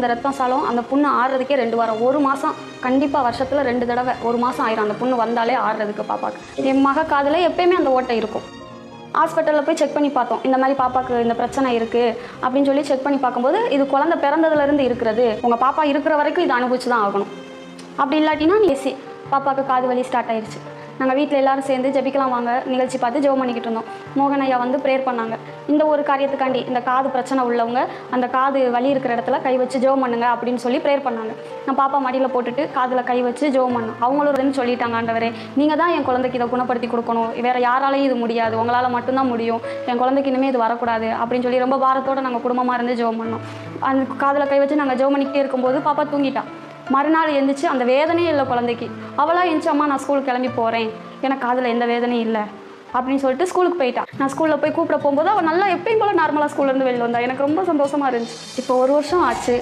இந்த ரத்தம் சாலம் அந்த புண்ணு ஆறுறதுக்கே 2 வாரம் 1 மாதம் கண்டிப்பாக வருஷத்தில் 2 தடவை 1 மாதம் ஆயிரும் அந்த புண்ணு வந்தாலே ஆறுறதுக்கு பாப்பாக்கு. என் மக காதில் எப்பயுமே அந்த ஓட்டை இருக்கும். ஹாஸ்பிட்டலில் போய் செக் பண்ணி பார்த்தோம். இந்த மாதிரி பாப்பாவுக்கு இந்த பிரச்சனை இருக்குது அப்படின்னு சொல்லி செக் பண்ணி பார்க்கும்போது இது குழந்தை பிறந்ததுலேருந்து இருக்கிறது, உங்கள் பாப்பா இருக்கிற வரைக்கும் இதை அனுபவிச்சு தான் ஆகணும். அப்படி இல்லாட்டினா ஏசி பாப்பாவுக்கு காது வலி ஸ்டார்ட் ஆயிடுச்சு. நாங்கள் வீட்டில் எல்லோரும் சேர்ந்து ஜெபிக்கலாம் வாங்க நிகழ்ச்சி பார்த்து ஜெபம் பண்ணிக்கிட்டு இருந்தோம். மோகன் ஐயா வந்து ப்ரேயர் பண்ணாங்க. இந்த ஒரு காரியத்துக்காண்டி இந்த காது பிரச்சனை உள்ளவங்க அந்த காது வலி இருக்கிற இடத்துல கை வச்சு ஜெபம் பண்ணுங்க அப்படின்னு சொல்லி ப்ரேயர் பண்ணாங்க. நான் பாப்பா மடியில் போட்டுட்டு காதில் கை வச்சு ஜெபம் பண்ணோம். அவங்களும் சொல்லிட்டாங்க, ஆண்டவரே நீங்கள் தான் என் குழந்தைக்கு இதை குணப்படுத்தி கொடுக்கணும், வேறு யாராலையும் இது முடியாது, உங்களால் மட்டும்தான் முடியும், என் குழந்தைக்கு இனிமேல் இது வரக்கூடாது அப்படின்னு சொல்லி ரொம்ப பாரத்தோடு நாங்கள் குடும்பமாக இருந்து ஜெபம் பண்ணோம். அந்த காதில் கை வச்சு நாங்கள் ஜெபம் பண்ணிக்கிட்டே இருக்கும்போது பாப்பா தூங்கிட்டான். மறுநாள் எழுந்திரிச்சு அந்த வேதனையே இல்லை குழந்தைக்கு. அவளாக எழுந்துச்சு, அம்மா நான் ஸ்கூலுக்கு கிளம்பி போகிறேன், எனக்கு அதில் எந்த வேதனையும் இல்லை அப்படின்னு சொல்லிட்டு ஸ்கூலுக்கு போயிட்டான். நான் ஸ்கூலில் போய் கூப்பிட போகும்போது அவள் நல்லா எப்பயும் போல் நார்மலாக ஸ்கூல்லேருந்து வெளில வந்தா. எனக்கு ரொம்ப சந்தோஷமாக இருந்துச்சு. இப்போ 1 வருஷம் ஆச்சு.